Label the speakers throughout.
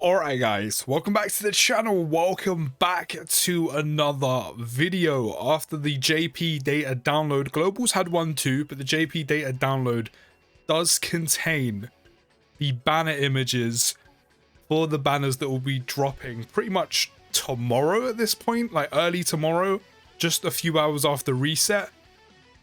Speaker 1: Alright guys, welcome back to the channel, welcome back to another video. After the JP data download, Globals had one too, but the JP data download does contain the banner images for the banners that will be dropping pretty much tomorrow at this point, like early tomorrow, just a few hours after reset,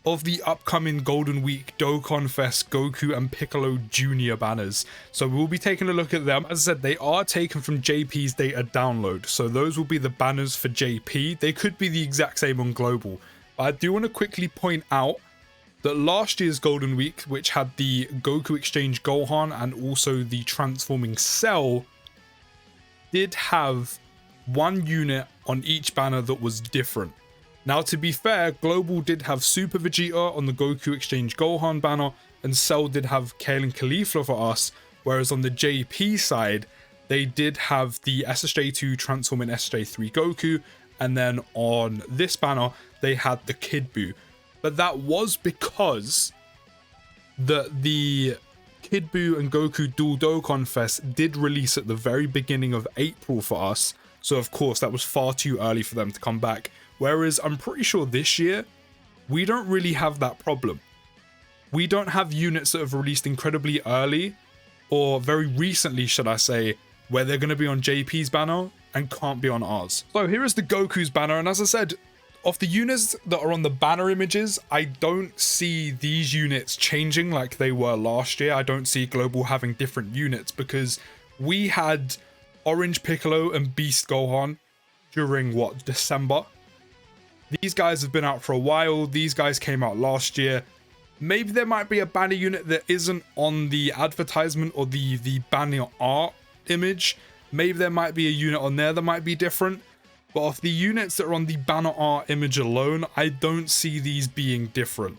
Speaker 1: of the upcoming Golden Week DOKKANFEST Goku and Piccolo Jr. banners. So we'll be taking a look at them. As I said, they are taken from JP's data download, so those will be the banners for JP. They could be the exact same on Global. But I do want to quickly point out that last year's Golden Week, which had the Goku Exchange Gohan and also the Transforming Cell, did have one unit on each banner that was different. Now, to be fair, Global did have Super Vegeta on the Goku Exchange Gohan banner, and Cell did have Kale and Caulifla for us, whereas on the JP side, they did have the SSJ2 transforming SSJ3 Goku, and then on this banner, they had the Kid Buu. But that was because the Kid Buu and Goku Dual Dokkan Fest did release at the very beginning of April for us, so of course that was far too early for them to come back. Whereas I'm pretty sure this year, we don't really have that problem. We don't have units that have released incredibly early, or very recently, should I say, where they're going to be on JP's banner and can't be on ours. So here is the Goku's banner, and as I said, of the units that are on the banner images, I don't see these units changing like they were last year. I don't see Global having different units, because we had Orange Piccolo and Beast Gohan during, what, December? These guys have been out for a while. These guys came out last year. Maybe there might be a banner unit that isn't on the advertisement or the banner art image. Maybe there might be a unit on there that might be different. But of the units that are on the banner art image alone, I don't see these being different.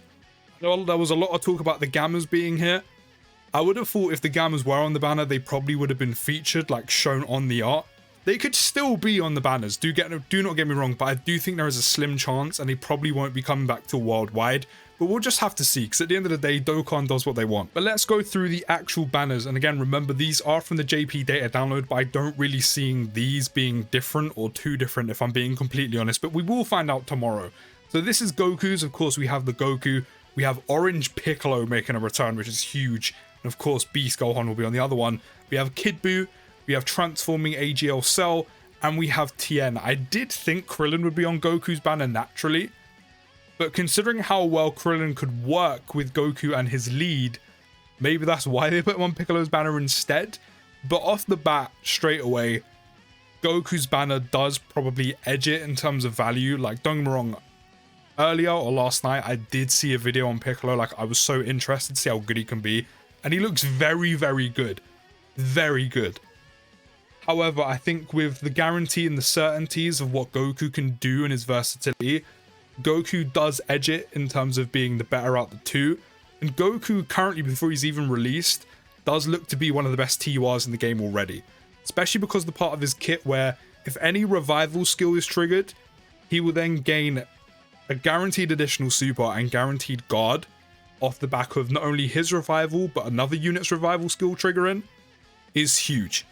Speaker 1: Well, there was a lot of talk about the Gammas being here. I would have thought if the Gammas were on the banner, they probably would have been featured, like shown on the art. They could still be on the banners, do not get me wrong, but I do think there is a slim chance and they probably won't be coming back to worldwide. But we'll just have to see, because at the end of the day, Dokkan does what they want. But let's go through the actual banners. And again, remember, these are from the JP data download, but I don't really see these being different or too different, if I'm being completely honest. But we will find out tomorrow. So this is Goku's. Of course, we have the Goku. We have Orange Piccolo making a return, which is huge. And of course, Beast Gohan will be on the other one. We have Kid Buu. We have Transforming AGL Cell, and we have Tien. I did think Krillin would be on Goku's banner naturally, but considering how well Krillin could work with Goku and his lead, maybe that's why they put him on Piccolo's banner instead. But off the bat, straight away, Goku's banner does probably edge it in terms of value. Like, don't get me wrong, earlier or last night, I did see a video on Piccolo. Like, I was so interested to see how good he can be, and he looks very, very good. Very good. However, I think with the guarantee and the certainties of what Goku can do and his versatility, Goku does edge it in terms of being the better out of the two. And Goku currently, before he's even released, does look to be one of the best TURs in the game already. Especially because the part of his kit where if any revival skill is triggered, he will then gain a guaranteed additional super and guaranteed guard off the back of not only his revival, but another unit's revival skill triggering, is huge.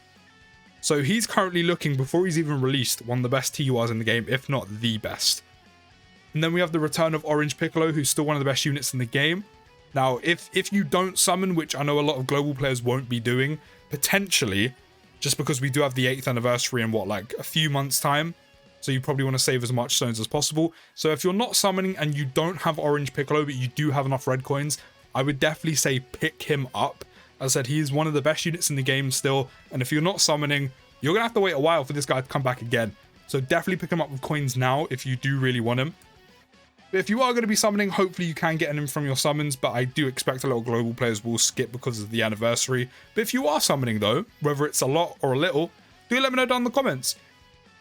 Speaker 1: So he's currently looking, before he's even released, one of the best TURs in the game, if not the best. And then we have the return of Orange Piccolo, who's still one of the best units in the game. Now, if you don't summon, which I know a lot of global players won't be doing, potentially, just because we do have the 8th anniversary in, what, like a few months' time? So you probably want to save as much stones as possible. So if you're not summoning and you don't have Orange Piccolo, but you do have enough red coins, I would definitely say pick him up. As I said, he is one of the best units in the game still, and if you're not summoning, you're going to have to wait a while for this guy to come back again. So definitely pick him up with coins now if you do really want him. But if you are going to be summoning, hopefully you can get him from your summons, but I do expect a lot of global players will skip because of the anniversary. But if you are summoning though, whether it's a lot or a little, do let me know down in the comments.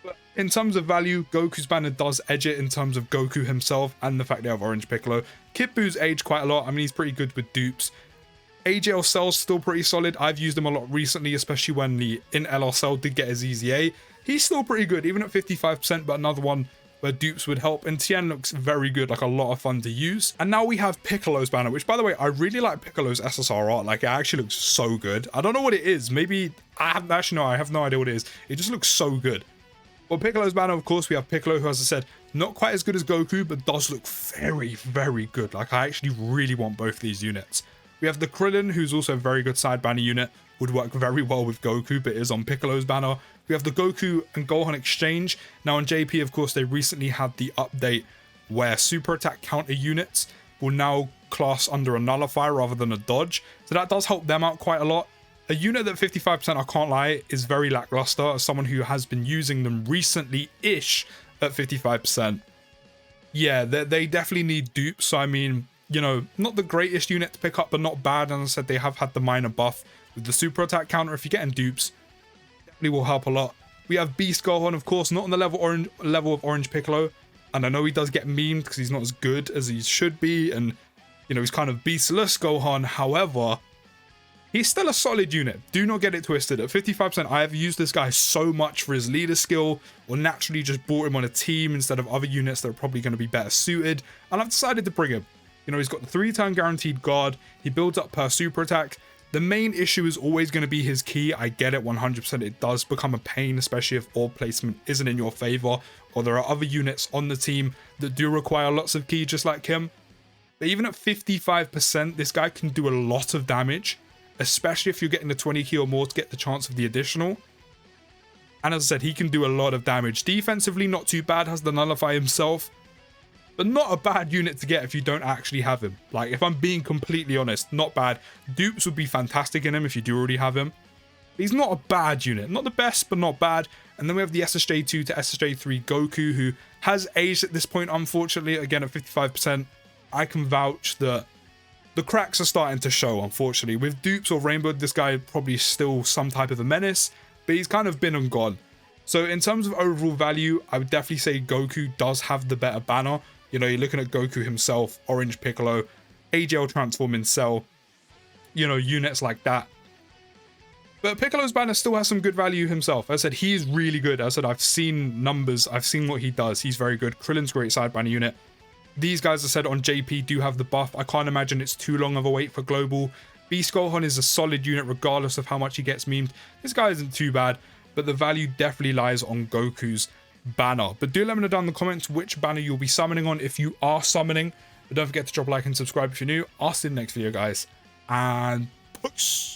Speaker 1: But in terms of value, Goku's banner does edge it in terms of Goku himself and the fact they have Orange Piccolo. Kid Buu's aged quite a lot. I mean, he's pretty good with dupes. AGL Cell's still pretty solid. I've used him a lot recently, especially when the in LR Cell did get his EZA. He's still pretty good, even at 55%, but another one where dupes would help, and Tien looks very good, like a lot of fun to use. And now we have Piccolo's banner, which by the way, I really like Piccolo's SSR art. Like, it actually looks so good. I don't know what it is. Maybe, I have no idea what it is. It just looks so good. Well, Piccolo's banner, of course, we have Piccolo, who, as I said, not quite as good as Goku, but does look very, very good. Like, I actually really want both these units. We have the Krillin, who's also a very good side banner unit, would work very well with Goku, but is on Piccolo's banner. We have the Goku and Gohan exchange. Now on JP, of course, they recently had the update where super attack counter units will now class under a nullifier rather than a dodge. So that does help them out quite a lot. A unit that 55%, I can't lie, is very lackluster as someone who has been using them recently-ish at 55%. Yeah, they definitely need dupes. So I mean, you know, not the greatest unit to pick up, but not bad. And as I said, they have had the minor buff with the super attack counter. If you're getting dupes, definitely will help a lot. We have Beast Gohan, of course, not on the level of Orange Piccolo. And I know he does get memed because he's not as good as he should be. And, you know, he's kind of beastless Gohan. However, he's still a solid unit. Do not get it twisted. At 55%, I have used this guy so much for his leader skill, or naturally just brought him on a team instead of other units that are probably going to be better suited. And I've decided to bring him. You know, he's got the 3-turn guaranteed guard. He builds up per super attack. The main issue is always going to be his ki. I get it 100%. It does become a pain, especially if orb placement isn't in your favor, or there are other units on the team that do require lots of ki just like him. But even at 55%, this guy can do a lot of damage, especially if you're getting the 20 ki or more to get the chance of the additional. And as I said, he can do a lot of damage. Defensively, not too bad, has the nullify himself, but not a bad unit to get if you don't actually have him. Like, if I'm being completely honest, not bad. Dupes would be fantastic in him if you do already have him. He's not a bad unit. Not the best, but not bad. And then we have the SSJ2 to SSJ3 Goku, who has aged at this point, unfortunately. Again, at 55%, I can vouch that the cracks are starting to show, unfortunately. With dupes or Rainbow, this guy probably still some type of a menace, but he's kind of been and gone. So in terms of overall value, I would definitely say Goku does have the better banner. You know, you're looking at Goku himself, Orange Piccolo, AGL Transform in Cell, you know, units like that. But Piccolo's banner still has some good value himself. As I said, he is really good. As I said, I've seen numbers, I've seen what he does. He's very good. Krillin's great side banner unit. These guys, as I said, on JP do have the buff. I can't imagine it's too long of a wait for Global. Beast Gohan is a solid unit regardless of how much he gets memed. This guy isn't too bad, but the value definitely lies on Goku's banner. But do let me know down in the comments which banner you'll be summoning on if you are summoning. But don't forget to drop a like and subscribe if you're new. I'll see you in the next video, guys. And peace.